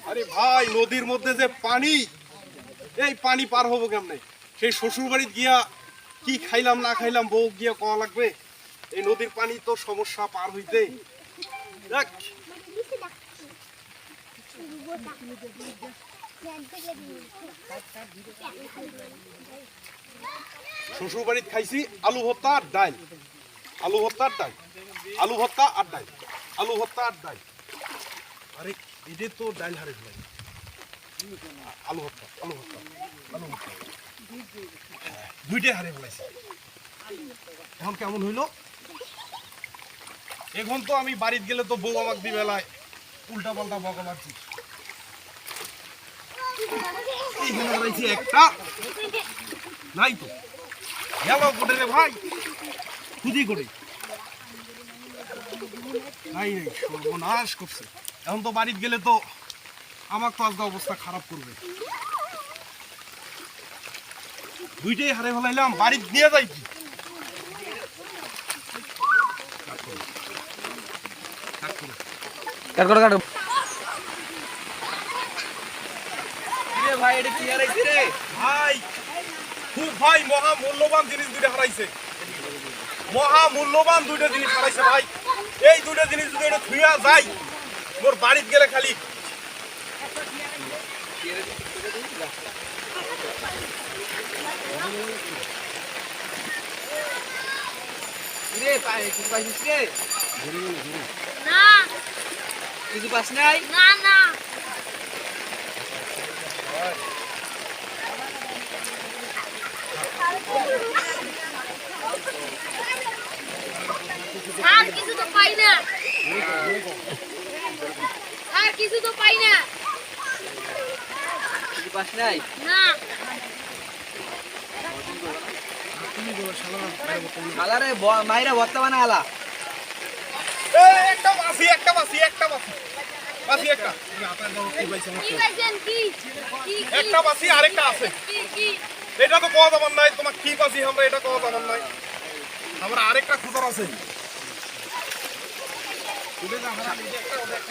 আরে ভাই নদীর মধ্যে যে পানি, এই পানি পার হবো কেমনে? সেই শ্বশুর বাড়ি গিয়া কি খাইলাম না খাইলাম বউ গিয়া কওয়া লাগবে। এই নদীর পানি তো সমস্যা পার হইতে। দেখ শ্বশুর বাড়িতে খাইছি আলু ভর্তা আর ডাল, আলু ভর্তা আর ডাল, আলু ভর্তা আর ডাল, আলু ভর্তা আর ডাল। আরে এটা তো ডাল হারে ভাই, আলু ভর্তা, আলু ভর্তা, আলু ভর্তা দুইটাই হারে ফেলাইছে। এখন কেমন হইল? এখন তো আমি বাড়িতে গেলে তো বউ আমাকে দি বেলায় উল্টা পাল্টা বকা মারছি। এইখানে হারাইছি একটা, নাই তো গেল কোটে রে ভাই, খুদি করে নাই নাই, সর্বনাশ করছে। এখন তো বাড়িতে গেলে তো আমার তো আজকে অবস্থা খারাপ করবে। দুইটাই হারে ফেলাইলাম, বাড়িতে নিয়ে যাই কি? ভাই এটা কি হারাইছে রে ভাই? খুব ভাই মহা মূল্যবান জিনিস দুইটা হারাইছে, মহা মূল্যবান দুইটা জিনিস হারাইছে ভাই। এই দুইটা জিনিস যদি এটা থুইয়া যাই মোর বাড়িতে গেলে খালি রে পাই কিছু পাইছিস রে? না কিছু পাস নাই? না না আর কিছু তো পাই না, আর কিছু তো পাই না। কিছু পাস নাই? না শালারে মাইরা ভর্তা বানা আলা। একটা বাসি, একটা বাসি, একটা বাসি, বাসি একটা। কি পাইছেন? কি কি একটা বাসি আরেকটা আছে। কি কি এটা তো কোয়া যাবার নাই, তোমার কি বাসি আমরা এটা কোয়া যাবার নাই। আমরা আরেকটা খুঁজার আছে।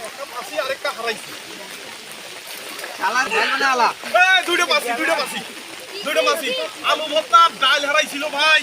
একটা বাসি আরেকটা হারাইছি। শালার ডাল বানা আলা। দুইটা বাসি, দুইটা বাসি, দুইটা বাসি। আলু ভর্তা ডাল হারাইছিল ভাই।